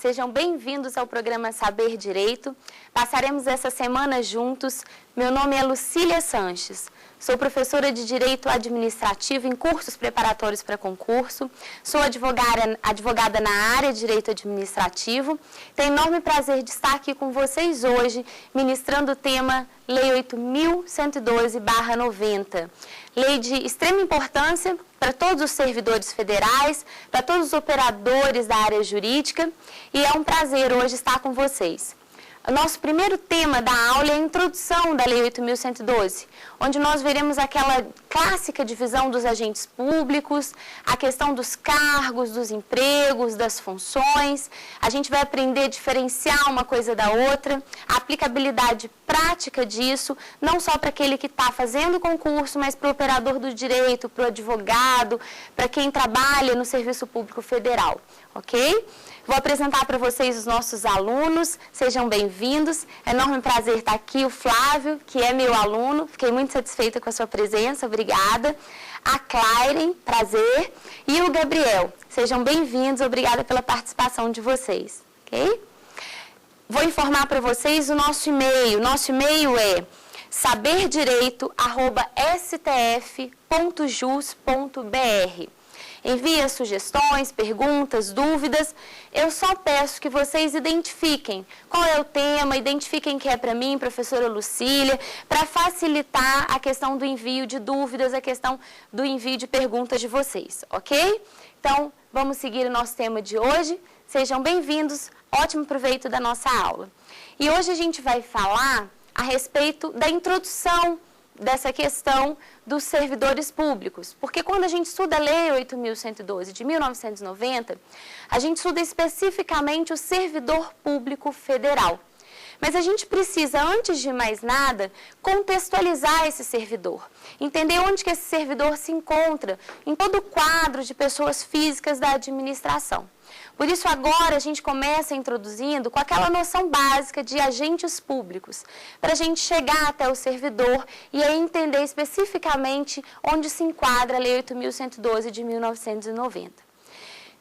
sejam bem-vindos ao programa Saber Direito. Passaremos essa semana juntos. Meu nome é Lucília Sanches. Sou professora de Direito Administrativo em cursos preparatórios para concurso. Sou advogada na área de Direito Administrativo. Tenho enorme prazer de estar aqui com vocês hoje, ministrando o tema Lei 8.112/90. Lei de extrema importância para todos os servidores federais, para todos os operadores da área jurídica, e é um prazer hoje estar com vocês. O nosso primeiro tema da aula é a introdução da Lei 8.112, onde nós veremos aquela clássica divisão dos agentes públicos, a questão dos cargos, dos empregos, das funções. A gente vai aprender a diferenciar uma coisa da outra, a aplicabilidade prática disso, não só para aquele que está fazendo o concurso, mas para o operador do direito, para o advogado, para quem trabalha no Serviço Público Federal, ok? Vou apresentar para vocês os nossos alunos, sejam bem-vindos. É enorme prazer estar aqui, o Flávio, que é meu aluno, fiquei muito satisfeita com a sua presença, obrigada. A Claire, prazer. E o Gabriel, sejam bem-vindos, obrigada pela participação de vocês, ok? Vou informar para vocês o nosso e-mail. Nosso e-mail é saberdireito@stf.jus.br. Envie as sugestões, perguntas, dúvidas. Eu só peço que vocês identifiquem qual é o tema, identifiquem que é para mim, professora Lucília, para facilitar a questão do envio de dúvidas, a questão do envio de perguntas de vocês, ok? Então, vamos seguir o nosso tema de hoje. Sejam bem-vindos, ótimo proveito da nossa aula. E hoje a gente vai falar a respeito da introdução dessa questão dos servidores públicos. Porque quando a gente estuda a Lei 8.112 de 1990, a gente estuda especificamente o servidor público federal. Mas a gente precisa, antes de mais nada, contextualizar esse servidor. Entender onde que esse servidor se encontra em todo o quadro de pessoas físicas da administração. Por isso, agora, a gente começa introduzindo com aquela noção básica de agentes públicos, para a gente chegar até o servidor e aí entender especificamente onde se enquadra a Lei 8.112 de 1990.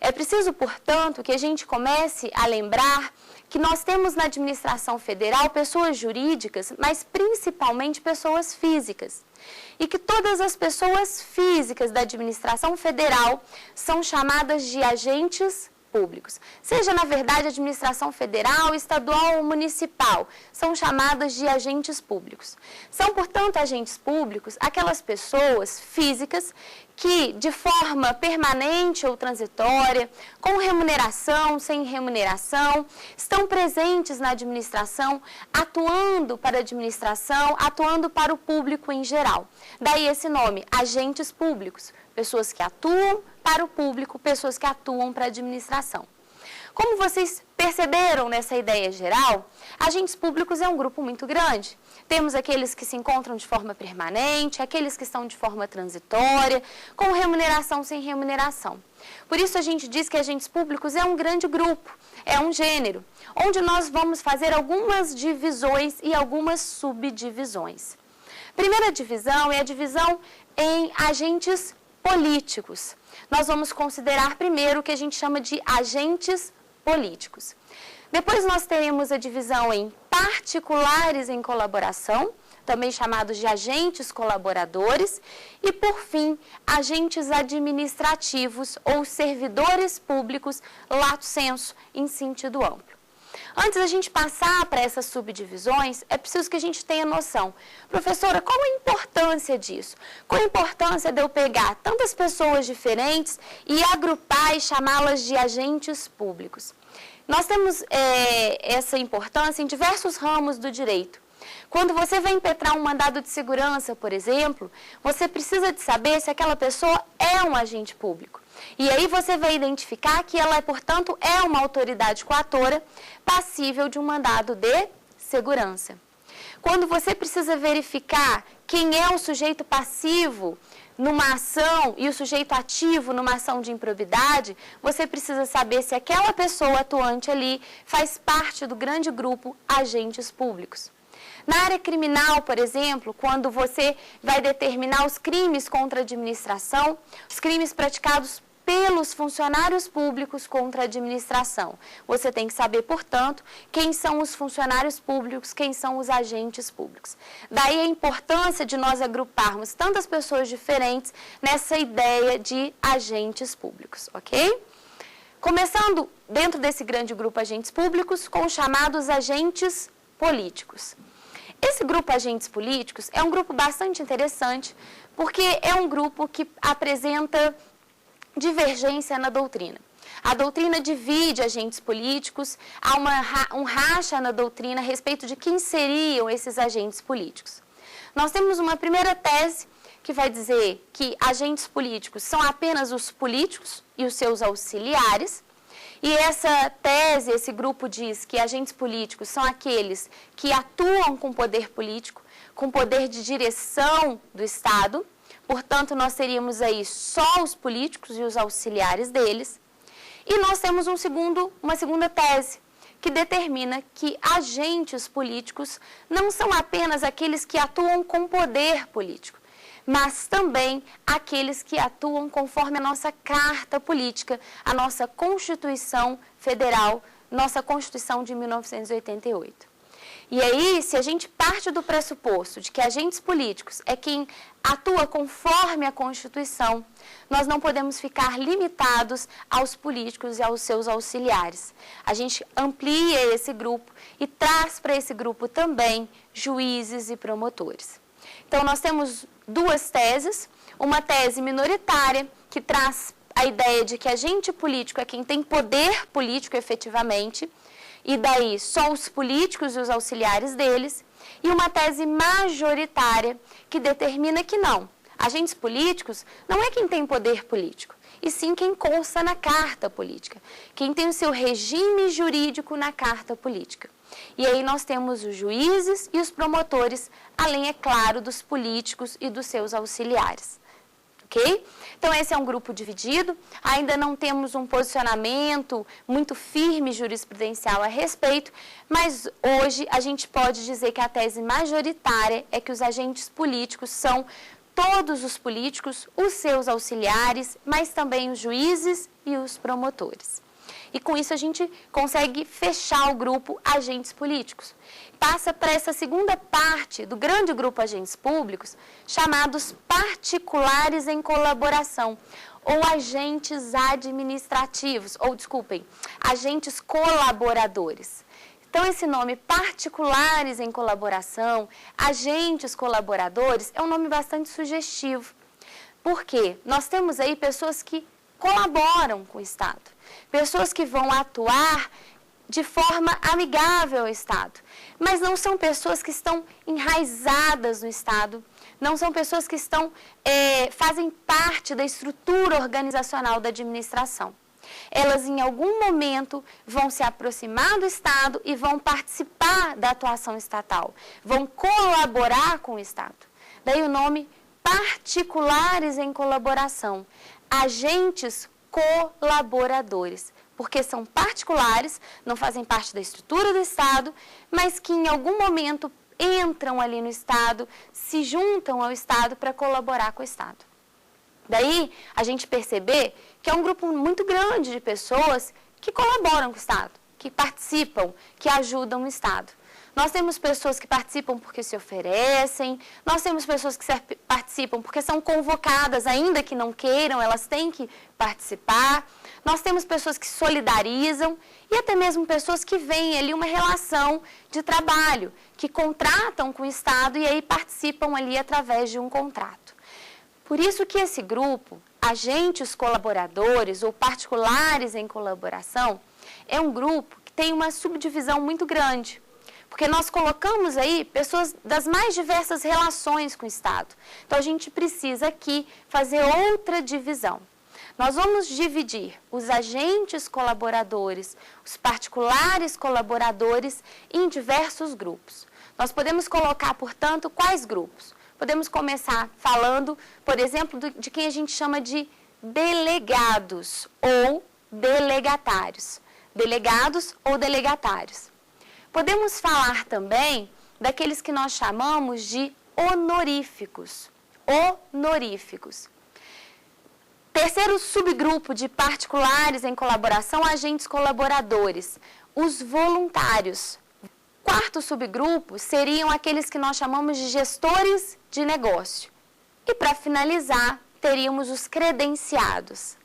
É preciso, portanto, que a gente comece a lembrar que nós temos na administração federal pessoas jurídicas, mas principalmente pessoas físicas. E que todas as pessoas físicas da administração federal são chamadas de agentes públicos. Seja, na verdade, administração federal, estadual ou municipal, são chamadas de agentes públicos. São, portanto, agentes públicos aquelas pessoas físicas que, de forma permanente ou transitória, com remuneração, sem remuneração, estão presentes na administração, atuando para a administração, atuando para o público em geral. Daí esse nome, agentes públicos, pessoas que atuam para o público, pessoas que atuam para a administração. Como vocês perceberam nessa ideia geral, agentes públicos é um grupo muito grande. Temos aqueles que se encontram de forma permanente, aqueles que estão de forma transitória, com remuneração, sem remuneração. Por isso a gente diz que agentes públicos é um grande grupo, é um gênero, onde nós vamos fazer algumas divisões e algumas subdivisões. Primeira divisão é a divisão em agentes políticos. Nós vamos considerar primeiro o que a gente chama de agentes políticos. Depois nós teremos a divisão em particulares em colaboração, também chamados de agentes colaboradores, e por fim, agentes administrativos ou servidores públicos, lato sensu, em sentido amplo. Antes da gente passar para essas subdivisões, é preciso que a gente tenha noção. Professora, qual a importância disso? Qual a importância de eu pegar tantas pessoas diferentes e agrupar e chamá-las de agentes públicos? Nós temos essa importância em diversos ramos do direito. Quando você vai impetrar um mandado de segurança, por exemplo, você precisa de saber se aquela pessoa é um agente público. E aí você vai identificar que ela, portanto, é uma autoridade coatora passível de um mandado de segurança. Quando você precisa verificar quem é o sujeito passivo numa ação e o sujeito ativo numa ação de improbidade, você precisa saber se aquela pessoa atuante ali faz parte do grande grupo agentes públicos. Na área criminal, por exemplo, quando você vai determinar os crimes contra a administração, os crimes praticados pelos funcionários públicos contra a administração. Você tem que saber, portanto, quem são os funcionários públicos, quem são os agentes públicos. Daí a importância de nós agruparmos tantas pessoas diferentes nessa ideia de agentes públicos, ok? Começando dentro desse grande grupo agentes públicos com os chamados agentes políticos. Esse grupo agentes políticos é um grupo bastante interessante porque é um grupo que apresenta divergência na doutrina. A doutrina divide agentes políticos, há um racha na doutrina a respeito de quem seriam esses agentes políticos. Nós temos uma primeira tese que vai dizer que agentes políticos são apenas os políticos e os seus auxiliares. E essa tese, esse grupo diz que agentes políticos são aqueles que atuam com poder político, com poder de direção do Estado. Portanto, nós teríamos aí só os políticos e os auxiliares deles. E nós temos uma segunda tese, que determina que agentes políticos não são apenas aqueles que atuam com poder político, mas também aqueles que atuam conforme a nossa Carta Política, a nossa Constituição Federal, nossa Constituição de 1988. E aí, se a gente parte do pressuposto de que agentes políticos é quem atua conforme a Constituição, nós não podemos ficar limitados aos políticos e aos seus auxiliares. A gente amplia esse grupo e traz para esse grupo também juízes e promotores. Então, nós temos duas teses, uma tese minoritária, que traz a ideia de que agente político é quem tem poder político efetivamente, e daí só os políticos e os auxiliares deles, e uma tese majoritária que determina que não, agentes políticos não é quem tem poder político, e sim quem consta na Carta Política, quem tem o seu regime jurídico na Carta Política. E aí nós temos os juízes e os promotores, além, é claro, dos políticos e dos seus auxiliares. Ok? Então, esse é um grupo dividido, ainda não temos um posicionamento muito firme jurisprudencial a respeito, mas hoje a gente pode dizer que a tese majoritária é que os agentes políticos são todos os políticos, os seus auxiliares, mas também os juízes e os promotores. E com isso a gente consegue fechar o grupo agentes políticos. Passa para essa segunda parte do grande grupo agentes públicos, chamados particulares em colaboração, ou agentes administrativos, agentes colaboradores. Então, esse nome particulares em colaboração, agentes colaboradores, é um nome bastante sugestivo. Por quê? Nós temos aí pessoas que colaboram com o Estado, pessoas que vão atuar de forma amigável ao Estado, mas não são pessoas que estão enraizadas no Estado, não são pessoas que fazem parte da estrutura organizacional da administração. Elas, em algum momento, vão se aproximar do Estado e vão participar da atuação estatal, vão colaborar com o Estado. Daí o nome particulares em colaboração, agentes colaboradores, porque são particulares, não fazem parte da estrutura do Estado, mas que em algum momento entram ali no Estado, se juntam ao Estado para colaborar com o Estado. Daí, a gente perceber que é um grupo muito grande de pessoas que colaboram com o Estado, que participam, que ajudam o Estado. Nós temos pessoas que participam porque se oferecem, nós temos pessoas que participam porque são convocadas, ainda que não queiram, elas têm que participar. Nós temos pessoas que solidarizam e até mesmo pessoas que veem ali uma relação de trabalho, que contratam com o Estado e aí participam ali através de um contrato. Por isso que esse grupo, agentes colaboradores ou particulares em colaboração, é um grupo que tem uma subdivisão muito grande. Porque nós colocamos aí pessoas das mais diversas relações com o Estado. Então, a gente precisa aqui fazer outra divisão. Nós vamos dividir os agentes colaboradores, os particulares colaboradores, em diversos grupos. Nós podemos colocar, portanto, quais grupos? Podemos começar falando, por exemplo, de quem a gente chama de delegados ou delegatários. Delegados ou delegatários. Podemos falar também daqueles que nós chamamos de honoríficos. Honoríficos. Terceiro subgrupo de particulares em colaboração, agentes colaboradores, os voluntários. Quarto subgrupo seriam aqueles que nós chamamos de gestores de negócio. E para finalizar, teríamos os credenciados.